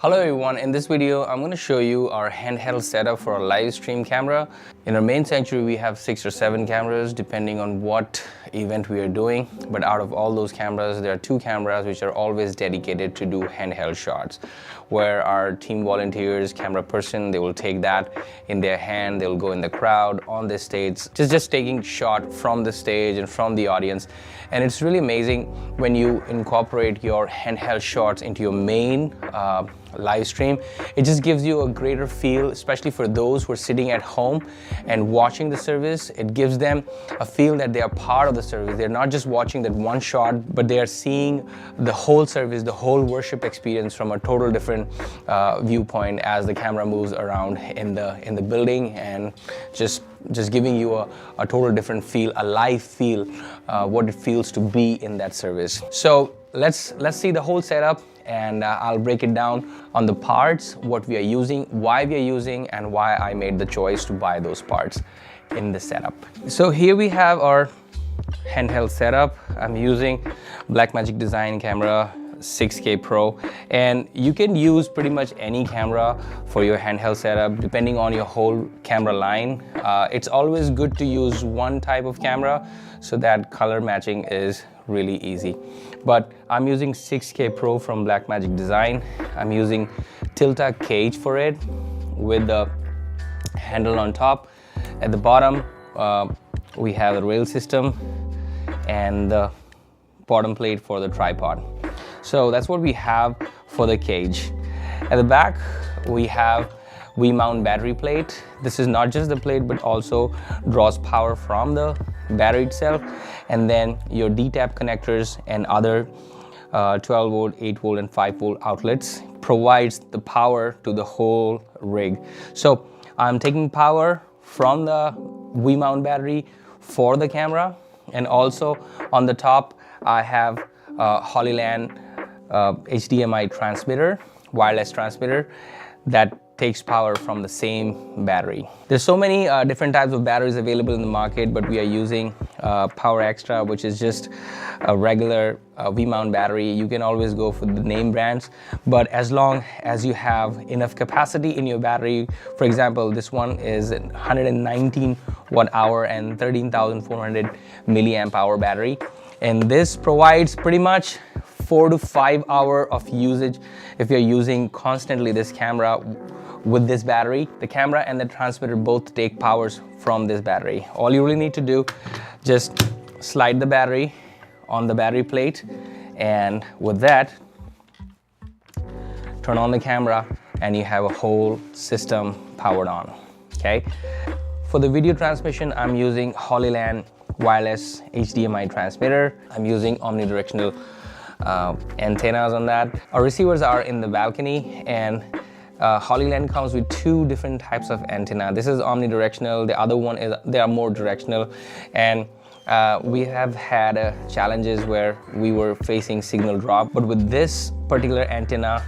Hello everyone, in this video I'm going to show you our handheld setup for a live stream camera. In our main sanctuary we have 6 or 7 cameras depending on what event we are doing, but out of all those cameras there are 2 cameras which are always dedicated to do handheld shots, where our team volunteers, camera person, they will take that in their hand, they'll go in the crowd, on the stage, just taking shot from the stage and from the audience. And it's really amazing when you incorporate your handheld shots into your main live stream. It just gives you a greater feel, especially for those who are sitting at home and watching the service. It gives them a feel that they are part of the service. They're not just watching that one shot, but they are seeing the whole service, the whole worship experience from a total different viewpoint as the camera moves around in the building, and just giving you a total different feel, a live feel, what it feels to be in that service. So let's see the whole setup, and I'll break it down on the parts, what we are using, why we are using, and why I made the choice to buy those parts in the setup. So here we have our handheld setup. I'm using Blackmagic Design camera 6K Pro, and you can use pretty much any camera for your handheld setup depending on your whole camera line. It's always good to use one type of camera so that color matching is really easy. But I'm using 6K Pro from Blackmagic Design. I'm using Tilta cage for it with the handle on top. At the bottom we have the rail system and the bottom plate for the tripod. So that's what we have for the cage. At the back we have V-mount battery plate. This is not just the plate but also draws power from the battery itself, and then your D-tap connectors and other 12 volt, 8 volt and 5 volt outlets provides the power to the whole rig. So I'm taking power from the V-mount battery for the camera, and also on the top I have Hollyland HDMI transmitter, wireless transmitter that takes power from the same battery. There's so many different types of batteries available in the market, but we are using Power Extra, which is just a regular V-mount battery. You can always go for the name brands, but as long as you have enough capacity in your battery, for example, this one is 119 watt hour and 13,400 milliamp hour battery, and this provides pretty much 4 to 5 hours of usage if you're using constantly this camera with this battery. The camera and the transmitter both take powers from this battery. All you really need to do, just slide the battery on the battery plate, and with that, turn on the camera and you have a whole system powered on, okay? For the video transmission, I'm using Hollyland wireless HDMI transmitter. I'm using omnidirectional antennas on that. Our receivers are in the balcony, and Hollyland comes with 2 different types of antenna. This is omnidirectional, the other one is, they are more directional, and we have had challenges where we were facing signal drop, but with this particular antenna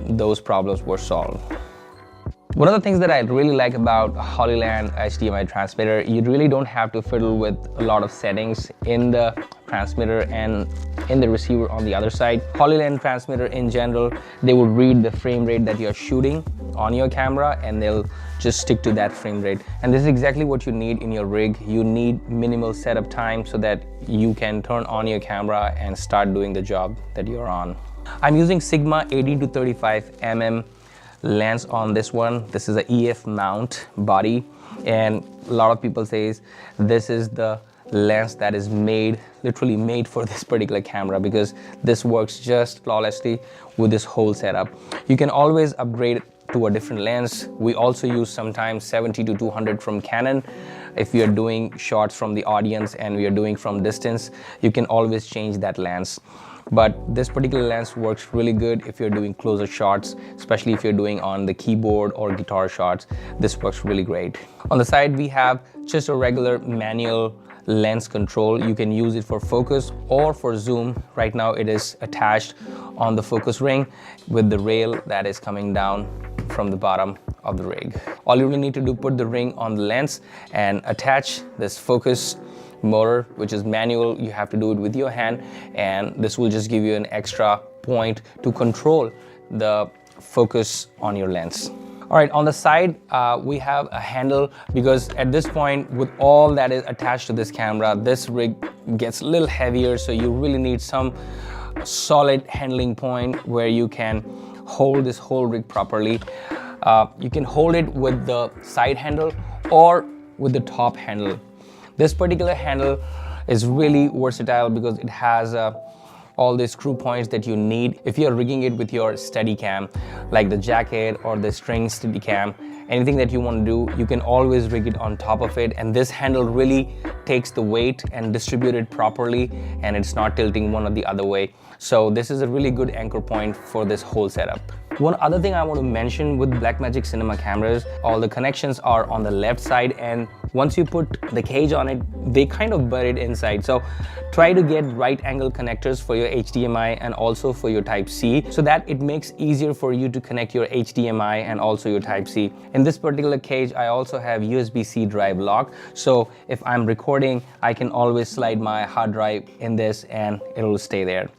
those problems were solved. One of the things that I really like about Hollyland HDMI transmitter, you really don't have to fiddle with a lot of settings in the transmitter and in the receiver on the other side. Hollyland transmitter in general, they will read the frame rate that you're shooting on your camera and they'll just stick to that frame rate. And this is exactly what you need in your rig. You need minimal setup time so that you can turn on your camera and start doing the job that you're on. I'm using Sigma 80 to 35 mm lens on this one. This is a EF mount body, and a lot of people say this is the lens that is literally made for this particular camera, because this works just flawlessly with this whole setup. You can always upgrade to a different lens. We also use sometimes 70 to 200 from Canon. If you're doing shots from the audience and we are doing from distance, you can always change that lens. But this particular lens works really good if you're doing closer shots, especially if you're doing on the keyboard or guitar shots. This works really great. On the side we have just a regular manual lens control. You can use it for focus or for zoom. Right now it is attached on the focus ring with the rail that is coming down from the bottom of the rig. All you really need to do, put the ring on the lens and attach this focus motor, which is manual. You have to do it with your hand, and this will just give you an extra point to control the focus on your lens. All right, on the side, we have a handle, because at this point, with all that is attached to this camera, this rig gets a little heavier, so you really need some solid handling point where you can hold this whole rig properly. You can hold it with the side handle or with the top handle. This particular handle is really versatile because it has all the screw points that you need if you're rigging it with your steady cam, like the jacket or the string steady cam. Anything that you want to do, you can always rig it on top of it, and this handle really takes the weight and distribute it properly, and it's not tilting one or the other way. So this is a really good anchor point for this whole setup. One other thing I want to mention with Blackmagic Cinema cameras, all the connections are on the left side, and once you put the cage on it, they kind of bury it inside. So try to get right angle connectors for your HDMI and also for your Type-C, so that it makes easier for you to connect your HDMI and also your Type-C. In this particular cage, I also have USB-C drive lock. So if I'm recording, I can always slide my hard drive in this and it'll stay there.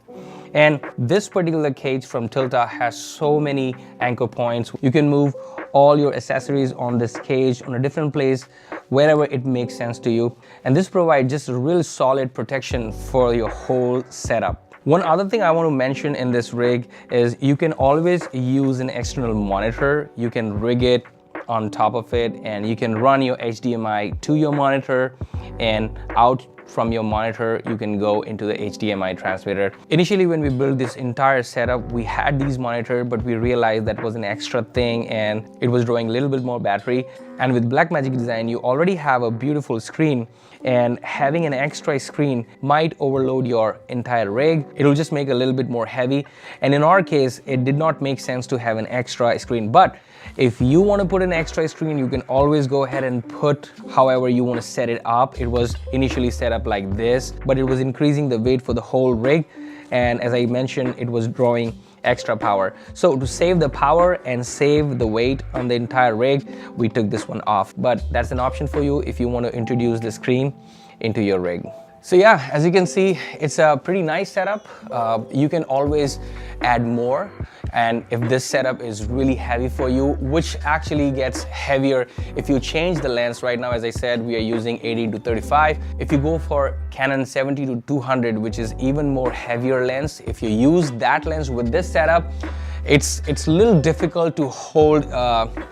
And this particular cage from Tilta has so many anchor points. You can move all your accessories on this cage on a different place, wherever it makes sense to you. And this provides just a real solid protection for your whole setup. One other thing I want to mention in this rig is you can always use an external monitor. You can rig it on top of it, and you can run your HDMI to your monitor, and out from your monitor you can go into the HDMI transmitter. Initially, when we built this entire setup, we had these monitors, but we realized that was an extra thing and it was drawing a little bit more battery. And with Blackmagic Design, you already have a beautiful screen, and having an extra screen might overload your entire rig. It'll just make it a little bit more heavy, and in our case it did not make sense to have an extra screen. But if you want to put an extra screen, you can always go ahead and put however you want to set it up. It was initially set up like this, but it was increasing the weight for the whole rig, and as I mentioned, it was drawing extra power. So to save the power and save the weight on the entire rig, we took this one off. But that's an option for you if you want to introduce the screen into your rig. So yeah, as you can see, it's a pretty nice setup. You can always add more, and if this setup is really heavy for you, which actually gets heavier if you change the lens. Right now, as I said, we are using 80-35. If you go for Canon 70-200, which is even more heavier lens, if you use that lens with this setup, it's a little difficult to hold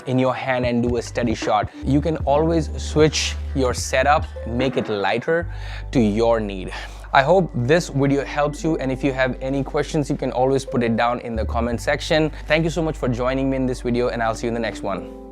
in your hand and do a steady shot. You can always switch your setup, make it lighter to your need. I hope this video helps you, and if you have any questions, you can always put it down in the comment section. Thank you so much for joining me in this video, and I'll see you in the next one.